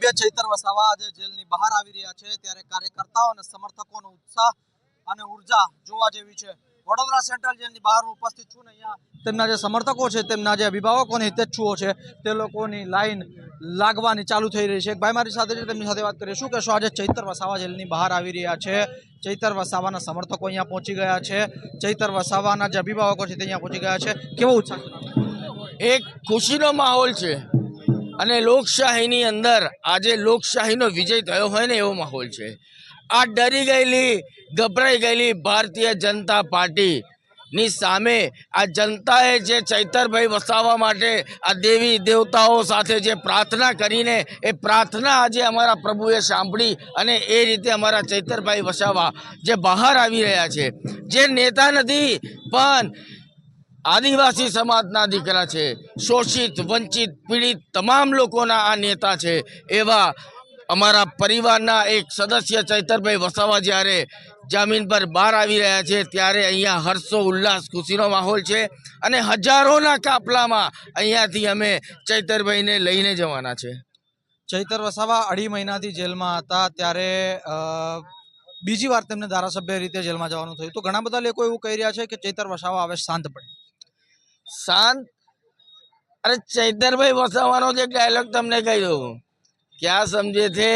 ધારાસભ્ય ચૈતર વસાવા આજે જેલની બહાર આવી રહ્યા છે ત્યારે કાર્યકર્તાઓ અને સમર્થકોનો ઉત્સાહ અને ઉર્જા જોવા જેવી છે। વડોદરા સેન્ટ્રલ જેલની બહાર ઉપસ્થિત છું ને અહીંયા તેમના જે સમર્થકો છે, તેમના જે અભિભાવકો અને હિતેચ્છુઓ છે તે લોકોની લાઈન લાગવાની ચાલુ થઈ રહી છે। એક ભાઈ મારી સાથે છે, તેમની સાથે વાત કરીએ। શું કહેશો, આજે ચૈતર વસાવા જેલની બહાર આવી રહ્યા છે, ચૈતર વસાવાના સમર્થકો અહીંયા પહોંચી ગયા છે, ચૈતર વસાવાના જે અભિભાવકો છે તે અહીંયા પહોંચી ગયા છે, કેવો ઉત્સાહ છે? એક ખુશીનો માહોલ છે અને લોકશાહીની અંદર આજે લોકશાહીનો વિજય થયો હોય ને એવો માહોલ છે। આ ડરી ગયેલી ગભરાઈ ગયેલી ભારતીય જનતા પાર્ટીની સામે આ જનતાએ જે ચૈતરભાઈ વસાવા માટે આ દેવી દેવતાઓ સાથે જે પ્રાર્થના કરીને એ પ્રાર્થના આજે અમારા પ્રભુએ સાંભળી અને એ રીતે અમારા ચૈતરભાઈ વસાવા જે બહાર આવી રહ્યા છે, જે નેતા નથી પણ આદિવાસી સમાજના દીકરા છે, શોષિત વંચિત પીડિત તમામ લોકોના આ નેતા છે, એવા અમારા પરિવારના એક સદસ્ય ચૈતરભાઈ વસાવા જ્યારે જામીન પર બહાર આવી રહ્યા છે ત્યારે અહીંયા હર્ષો ઉલ્લાસ ખુશીનો માહોલ છે અને હજારોના કાફલામાં અહીંયાથી અમે ચૈતરભાઈને લઈને જવાના છે। ચૈતર વસાવા 2.5 મહિનાથી જેલમાં હતા ત્યારે બીજી વાર તેમને ધારાસભ્ય રીતે જેલમાં જવાનું થયું, તો ઘણા બધા લોકો એવું કહી રહ્યા છે કે ચૈતર વસાવા હવે શાંત પડે। શાંત? અરે ચૈતરભાઈ વસાવાનો જે ડાયલોગ તમને કહી દઉં, क्या समझे थे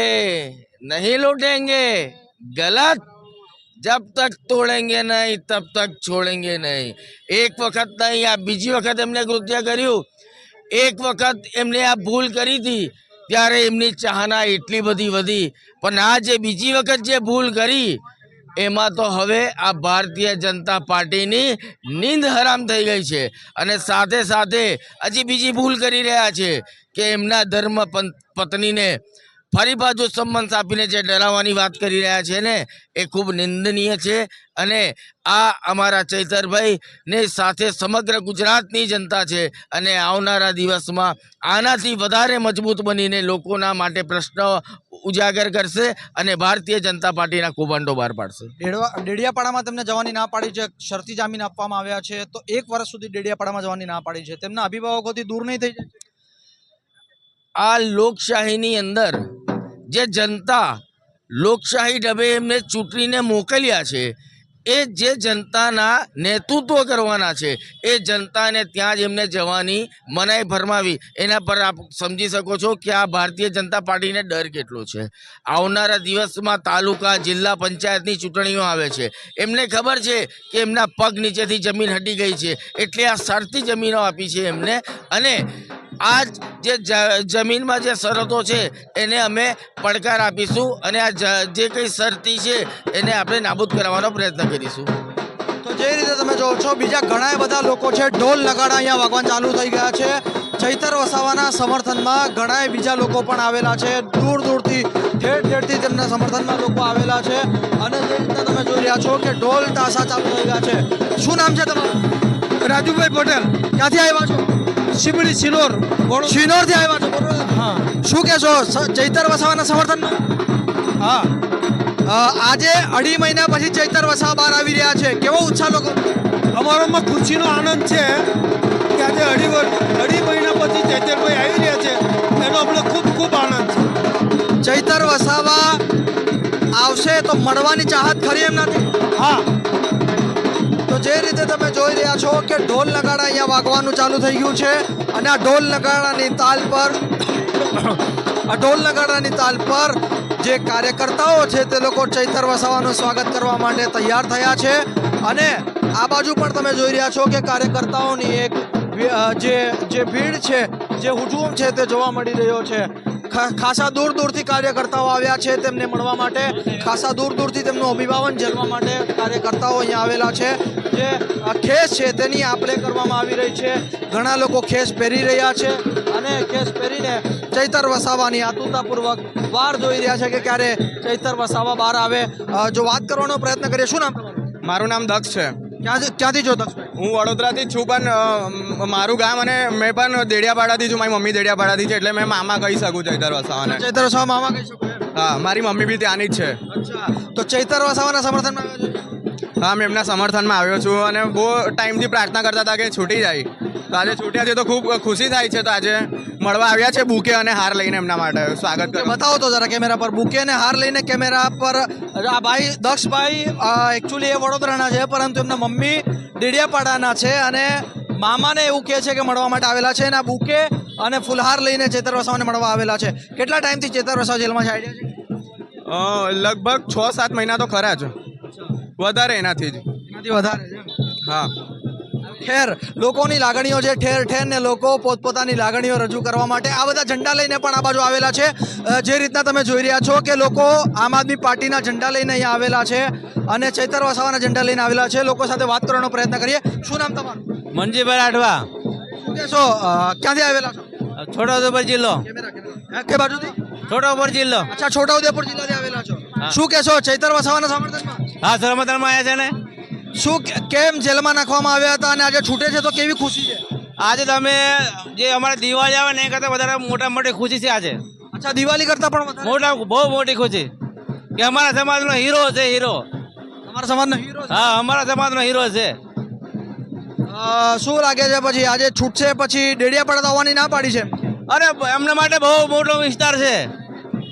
नहीं लौटेंगे, गलत, जब तक तोड़ेंगे नहीं तब तक छोड़ेंगे नहीं। एक वक्त नहीं, आ बीजी वक्त एमने कृत्य कर्યું, एक वक्त एमने आ भूल करी थी ત્યારે એમની ચાહના એટલી બધી વધી, પણ આ જે બીજી વખત જે ભૂલ કરી એમાં તો હવે આ ભારતીય જનતા પાર્ટીની નીંદ હરામ થઈ ગઈ છે અને સાથે સાથે હજી બીજી ભૂલ કરી રહ્યા છે કે એમના ધર્મ પત્નીને ફરી પાછું સંબંધ આપીને જે ડરાવવાની વાત કરી રહ્યા છે ને એ ખૂબ નિંદનીય છે અને આ અમારા ચૈતરભાઈ ને સાથે સમગ્ર ગુજરાતની જનતા છે અને આવનારા દિવસમાં આનાથી વધારે મજબૂત બનીને લોકોના માટે પ્રશ્નો ઉજાગર કરશે અને ભારતીય જનતા પાર્ટીના કૌભાંડો બહાર પાડશે। ડેડિયાપાડામાં તેમને જવાની ના પાડી છે, શરતી જામીન આપવામાં આવ્યા છે, તો 1 વર્ષ સુધી ડેડિયાપાડામાં જવાની ના પાડી છે, તેમના અભિભાવકોથી દૂર નહીં થઈ જાય? આ લોકશાહીની અંદર જે જનતા લોકશાહી ઢબે એમને ચૂંટણીને મોકલ્યા છે, એ જે જનતાના નેતૃત્વ કરવાના છે એ જનતાને ત્યાં જ એમને જવાની મનાઈ ફરમાવી, એના પર આપ સમજી શકો છો કે આ ભારતીય જનતા પાર્ટીને ડર કેટલો છે। આવનારા દિવસમાં તાલુકા જિલ્લા પંચાયતની ચૂંટણીઓ આવે છે, એમને ખબર છે કે એમના પગ નીચેથી જમીન હટી ગઈ છે એટલે આ શરતી જમીનો આપી છે એમને અને આ જે જમીનમાં જે શરતો છે એને અમે પડકાર આપીશું અને આ જે કંઈ શરતી છે એને આપણે નાબૂદ કરવાનો પ્રયત્ન કરીશું। તો જે રીતે તમે જોવો છો બીજા ઘણા બધા લોકો છે, ઢોલ નગાડા અહીંયા વાગવાન ચાલુ થઈ ગયા છે ચૈતર વસાવાના સમર્થનમાં। ઘણા બીજા લોકો પણ આવેલા છે, દૂર દૂરથી ઠેર ઠેરથી તેમના સમર્થનમાં લોકો આવેલા છે અને જે રીતે તમે જોઈ રહ્યા છો કે ઢોલ તાશા ચાલુ થઈ ગયા છે। શું નામ છે તમારું? રાજુભાઈ પટેલ, ક્યાંથી આવ્યા છો? શિબડી સિનોર, શિનોરથી આવ્યા છો, બરોબર? હા શું કહેશો ચૈતર વસાવાના સમર્થનમાં? હા આજે 2.5 મહિના પછી ચૈતર વસાવા બહાર આવી રહ્યા છે, કેવો ઉત્સાહ લોકો? અમારામાં ખુશીનો આનંદ છે કે આજે 2.5 મહિના પછી ચૈતરભાઈ આવી રહ્યા છે, એનો અમને ખૂબ ખૂબ આનંદ છે। ચૈતર વસાવા આવશે તો મળવાની ચાહત ખરી એમ નથી? હા, તો જે રીતે તમે જોઈ રહ્યા છો કે ઢોલ નગાડા અહીંયા વાગવાનું ચાલુ થઈ ગયું છે અને આ ઢોલ નગાડાની તાલ પર જે કાર્યકર્તાઓ છે તે લોકો ચૈતર વસાવાનું સ્વાગત કરવા માટે તૈયાર થયા છે અને આ બાજુ પણ તમે જોઈ રહ્યા છો કે કાર્યકર્તાઓની એક જે ભીડ છે, જે હુજુમ છે તે જોવા મળી રહ્યો છે। ખાસા દૂર દૂરથી કાર્યકર્તાઓ આવ્યા છે તેમને મળવા માટે, ખાસા દૂર દૂરથી તેમનું અભિવાદન ઝીલવા માટે કાર્યકર્તાઓ અહીંયા આવેલા છે। જે ખેસ છે તેની આપલે કરવામાં આવી રહી છે, ઘણા લોકો ખેસ પહેરી રહ્યા છે અને ખેસ પહેરીને ચૈતર વસાવાની આતુરતાપૂર્વક વાર જોઈ રહ્યા છે કે ક્યારે ચૈતર વસાવા બહાર આવે। જો વાત કરવાનો પ્રયત્ન કરીએ, શું નામ તમારું? મારું નામ દક્ષ છે। ક્યાંથી છો દક્ષ? હું વડોદરાથી છું પણ મારું ગામ અને મેં પણ દેડિયાપાડાથી છું, મારી મમ્મી દેડિયાપાડાથી છે એટલે મેં મામા કહી શકું ચૈતર વસાવાને। ચૈતર વસાવા મામા કહી શકો એમ? હા, મારી મમ્મી બી ત્યાંની જ છે। અચ્છા, તો ચૈતર વસાવાના સમર્થનમાં આવ્યા છો? હા, મેં એમના સમર્થનમાં આવ્યો છું અને બહુ ટાઈમથી પ્રાર્થના કરતા હતા કે છૂટી જાય તો આજે છૂટ્યા છે તો ખૂબ ખુશી થાય છે. તો આજે મળવા આવ્યા છે બુકે અને હાર લઈને એમના માટે સ્વાગત કરો. બતાવો તો જરા કેમેરા પર બુકે અને હાર લઈને કેમેરા પર. આ ભાઈ દક્ષભાઈ એકચ્યુઅલી એ વડોદરાના છે, પરંતુ એમના મમ્મી ડેડિયાપાડાના છે અને મામાને એવું કહે છે કે મળવા માટે આવેલા છે અને આ બુકે અને ફુલહાર લઈને ચેતર વસાવાને મળવા આવેલા છે. કેટલા ટાઈમથી ચેતર વસાવા જેલમાં છે આઈડિયા છે? લગભગ 6-7 મહિના તો ખરા જ, વધારે એનાથી જ. એનાથી વધારે છે. હા, ખેર લોકોની લાગણીઓ છે ઠેર ઠેર ને લોકો પોતપોતાની લાગણીઓ રજૂ કરવા માટે આ બધા ઝંડા લઈને પણ આ બાજુ આવેલા છે. જે રીતના તમે જોઈ રહ્યા છો કે લોકો આમ આદમી પાર્ટીના ઝંડા લઈને અહીંયા આવેલા છે અને ચૈતર વસાવાના ઝંડા લઈને આવેલા છે. લોકો સાથે વાત કરવાનો પ્રયત્ન કરીએ. શું નામ તમારું? મંજીભાઈ રાઠવા, શું કહેશો? ક્યાંથી આવેલા છો? છોટાઉદેપુર જિલ્લો. કે બાજુથી? છોટાઉદેપુર જિલ્લો. અચ્છા, છોટાઉદેપુર જિલ્લાથી આવેલા છો. શું કહેશો ચૈતર વસાવાના સમર્થનમાં? હા, સમર્થનમાં આવ્યા છે ને. શું કેમ જેલમાં નાખવામાં આવ્યા હતા અને આજે છૂટે છે તો કેવી ખુશી છે? આજે તમે જે અમારે દિવાળી આવે ને એ કરતાં વધારે મોટી ખુશી છે આજે. અચ્છા, દિવાળી કરતા પણ વધારે? બહુ મોટી ખુશી કે અમારા સમાજનો હીરો છે. હીરો તમારા સમાજનો હીરો છે? હા, અમારા સમાજનો હીરો છે. શું લાગે છે પછી આજે છૂટશે પછી ડેડિયાપાડા આવવાની ના પાડી છે? અરે એમના માટે બહુ મોટો વિસ્તાર છે.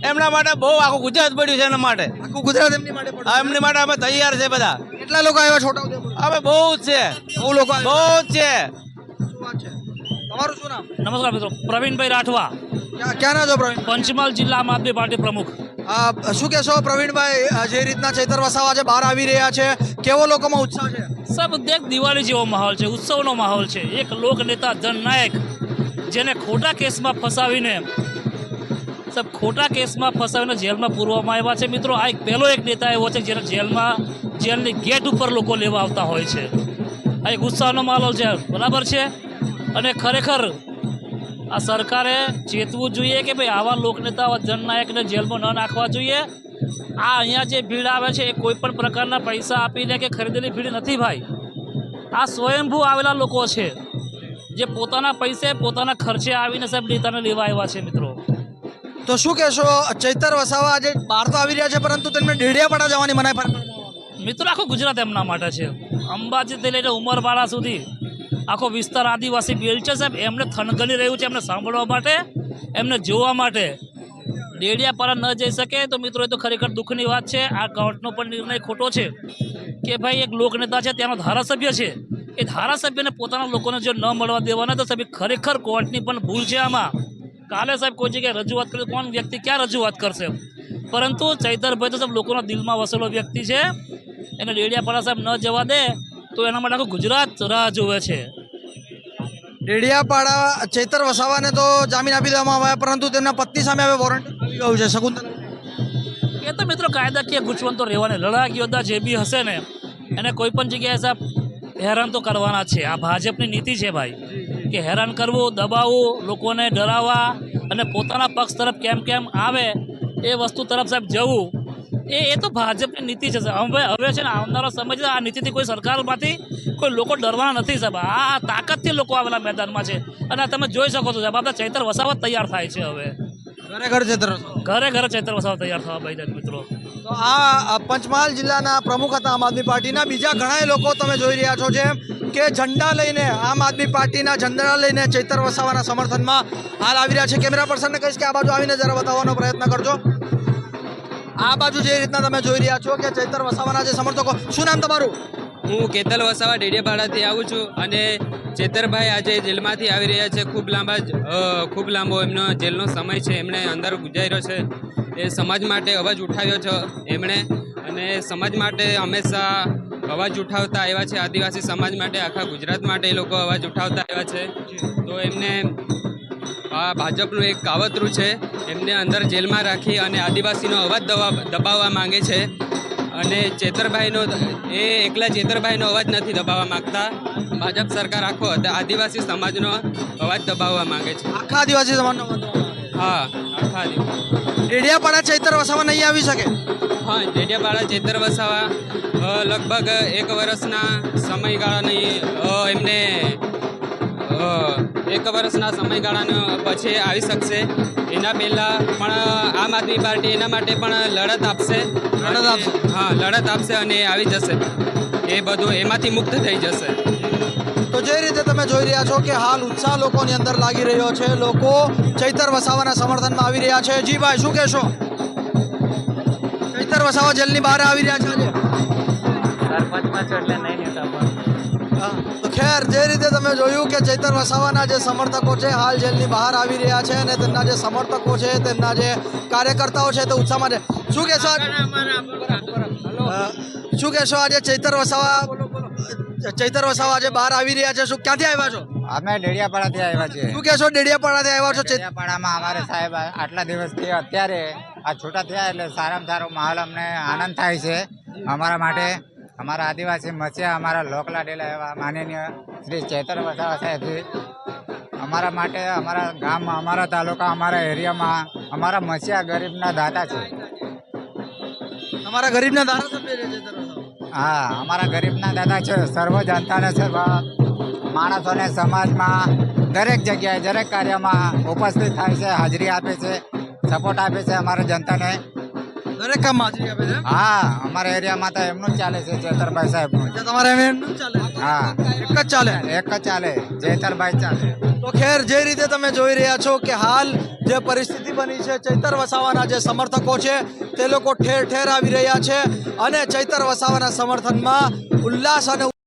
એમના માટે બહુ આખું ગુજરાત પડ્યું છે. એમના માટે આખું ગુજરાત એમની માટે પડ્યું. હા, એમની માટે અમે તૈયાર છે બધા. કેટલા લોકો આવ્યા છોટાઉદેપુર? અમે બહુ જ છે, બહુ લોકો આવ્યા. બહુ જ છે. શું વાત છે? તમારું શું નામ? નમસ્કાર મિત્રો, પ્રવીણભાઈ રાઠવા, ક્યાં ના છો પ્રવીણ? પંચમહાલ જિલ્લા આમ આદમી પાર્ટી પ્રમુખ. શું કહેશો પ્રવીણભાઈ, જે રીતના ચૈતર વસાવા છે બહાર આવી રહ્યા છે, કેવો લોકોમાં ઉત્સાહ છે? સબ દેખ દિવાળી જેવો માહોલ છે, ઉત્સવનો માહોલ છે. એક લોક નેતા જનનાયક જેને ખોટા કેસમાં ફસાવીને જેલમાં પૂરવામાં આવ્યા છે. મિત્રો, આ એક પહેલો એક નેતા એવો છે જેને જેલની ગેટ ઉપર લોકો લેવા આવતા હોય છે. આ એક ઉત્સાહનો માહોલ છે, બરાબર છે. અને ખરેખર આ સરકારે ચેતવું જોઈએ કે ભાઈ આવા લોકનેતા જનનાયકને જેલમાં ન નાખવા જોઈએ. આ અહીંયા જે ભીડ આવે છે એ કોઈ પણ પ્રકારના પૈસા આપીને કે ખરીદેલી ભીડ નથી ભાઈ. આ સ્વયંભૂ આવેલા લોકો છે જે પોતાના પૈસે પોતાના ખર્ચે આવીને સાહેબ નેતાને લેવા આવ્યા છે. મિત્રો, તો શું કહેશો ચૈતર વસાવા આજે બહાર તો આવી રહ્યા છે પરંતુ તેમને ડેડિયાપાડા જવાની મનાઈ ફરમાવવામાં? મિત્રો, આખું ગુજરાત એમના માટે છે. અંબાજીથી લઈને ઉમરવાડા સુધી આખો વિસ્તાર આદિવાસી બેલ્ટ છે સાહેબ. એમને થનગની રહ્યું છે, એમને સાંભળવા માટે, એમને જોવા માટે. ડેડિયાપાડા ન જઈ શકે તો મિત્રો એ તો ખરેખર દુઃખની વાત છે. આ કોર્ટનો પણ નિર્ણય ખોટો છે કે ભાઈ એક લોકનેતા છે, ત્યાંનો ધારાસભ્ય છે, એ ધારાસભ્યને પોતાના લોકોને જો ન મળવા દેવાના તો સાહેબ ખરેખર કોર્ટની પણ ભૂલ છે આમાં. કાલે સાહેબ કોઈ જગ્યાએ રજૂઆત કરે, કોણ વ્યક્તિ ક્યાં રજૂઆત કરશે? પરંતુ ચૈતરભાઈ તો સાહેબ લોકોના દિલમાં વસેલો વ્યક્તિ છે. એને ડેડિયાપાડા સાહેબ ન જવા દે તો એના માટે આખું ગુજરાત રાહ જોવે છે. ડેડિયાપાડા ચૈતર વસાવાને તો જામીન આપી દેવામાં આવ્યા પરંતુ તેમના પત્ની સામે હવે વોરંટ આવી ગયું છે. શકુંતલા, એ તો મિત્રો કાયદાકીય ગૂંચવણ તો રહેવાની. લડાક યોદ્ધા જે બી હશે ને એને કોઈ પણ જગ્યાએ સાહેબ હેરાન તો કરવાના છે. આ ભાજપની નીતિ છે ભાઈ, કે હેરાન કરવું, દબાવવું, લોકોને ડરાવવા અને પોતાના પક્ષ તરફ કેમ આવે એ વસ્તુ તરફ સાહેબ જવું, એ તો ભાજપની નીતિ છે. હવે છે ને આવનારો સમય છે, આ નીતિથી કોઈ સરકારમાંથી કોઈ લોકો ડરવાના નથી સાહેબ. આ તાકાતથી લોકો આવેલા મેદાનમાં છે અને તમે જોઈ શકો છો સાહેબ આપણા ચૈતર વસાવા તૈયાર થાય છે. હવે ઘરે ઘરે ચૈતર ચૈતર વસાવા વસાવા તૈયાર થવા ભાઈ મિત્રો. તો આ પંચમહાલ જિલ્લાના પ્રમુખ હતા આમ આદમી પાર્ટીના. બીજા ઘણા લોકો તમે જોઈ રહ્યા છો જેમ કે ઝંડા લઈને આમ આદમી પાર્ટીના ઝંડા લઈને ચૈતર વસાવાના સમર્થનમાં હાલ આવી રહ્યા છે. કેમેરા પર્સનને કહીશ કે આ બાજુ આવીને જરા બતાવવાનો પ્રયત્ન કરજો. આ બાજુ જે રીતના તમે જોઈ રહ્યા છો કે ચૈતર વસાવાના જે સમર્થકો. શું નામ તમારું? હું કેતલ વસાવા ડેડિયાપાડાથી આવું છું અને ચેતરભાઈ આજે જેલમાંથી આવી રહ્યા છે. ખૂબ લાંબો એમનો જેલનો સમય છે, એમણે અંદર ગુજાર્યો છે. એ સમાજ માટે અવાજ ઉઠાવ્યો છે એમણે, અને સમાજ માટે હંમેશા અવાજ ઉઠાવતા આવ્યા છે. આદિવાસી સમાજ માટે, આખા ગુજરાત માટે એ લોકો અવાજ ઉઠાવતા આવ્યા છે. તો એમને આ ભાજપનું એક કાવતરું છે, એમને અંદર જેલમાં રાખી અને આદિવાસીનો અવાજ દબાવવા માંગે છે. અને ચેતરભાઈનો એ એકલા ચેતરભાઈનો અવાજ નથી દબાવવા માંગતા. ભાજપ સરકાર આખો આદિવાસી સમાજનો અવાજ દબાવવા માંગે છે. આખા આદિવાસી સમાજનો? હા, આખા આદિવાસી. ડેડિયાપાડા ચૈતર વસાવા નહીં આવી શકે? હા, ડેડિયાપાડા ચેતર વસાવા લગભગ 1 વર્ષના સમયગાળાની એમને 1 વર્ષના સમયગાળાનો પછી આવી શકશે. એના પહેલાં પણ આમ આદમી પાર્ટી એના માટે પણ લડત આપશે. હા, લડત આપશે અને આવી જશે. એ બધું એમાંથી મુક્ત થઈ જશે. તો જે રીતે તમે જોઈ રહ્યા છો કે હાલ ઉત્સાહ લોકોની અંદર લાગી રહ્યો છે, લોકો ચૈતર વસાવાના સમર્થનમાં આવી રહ્યા છે. જી ભાઈ, શું કહેશો? ચૈતર વસાવા જેલની બહાર આવી રહ્યા છે હા, તો ખેર જે રીતે તમે જોયું કે ચૈતર વસાવાના જે સમર્થકો છે હાલ જેલની બહાર આવી રહ્યા છે અને તેમના જે સમર્થકો છે, તેમના જે કાર્યકર્તાઓ છે તે ઉત્સાહમાં છે. શું કહેશો શું કહેશો આજે ચૈતર વસાવા આજે બહાર આવી રહ્યા છે, શું ક્યાંથી આવ્યા છો? અમે ડેડિયાપાડાથી આવ્યા છીએ. શું કહેશો? ડેડિયાપાડાથી આવ્યા છો. ડેડિયાપાડામાં અમારે સાહેબ આટલા દિવસથી અત્યારે આ છૂટા થયા એટલે સારામાં સારો માહોલ અમને આનંદ થાય છે. અમારા માટે અમારા આદિવાસી મત્સ્ય અમારા લોકલાડીલા એવા માનનીય શ્રી ચૈતર વસાવા સાહેબજી અમારા માટે અમારા ગામમાં, અમારા તાલુકા, અમારા એરિયામાં અમારા મત્સ્ય ગરીબના દાતા છે. તમારા ગરીબના ધારાસભ્ય છે ચૈતર વસાવા. હા, અમારા ગરીબના દાદા છે. સર્વ જનતાને સર્વ માણસોને સમાજમાં દરેક જગ્યાએ દરેક કાર્યમાં ઉપસ્થિત થાય છે, હાજરી આપે છે, સપોર્ટ આપે છે અમારા જનતાને. દરેક કામમાં હાજરી આપે છે. હા, અમારા એરિયામાં તો એમનું જ ચાલે છે ચેતરભાઈ સાહેબનું. એટલે તમારે એમનું જ ચાલે? હા, એક જ ચાલે. એક જ ચાલે, ચેતરભાઈ ચાલે. તો ખેર જે રીતે તમે જોઈ રહ્યા છો કે હાલ જે પરિસ્થિતિ બની છે, ચૈતર વસાવાના જે સમર્થકો છે તે લોકો ઠેર ઠેર આવી રહ્યા છે અને ચૈતર વસાવાના સમર્થનમાં ઉલ્લાસ અને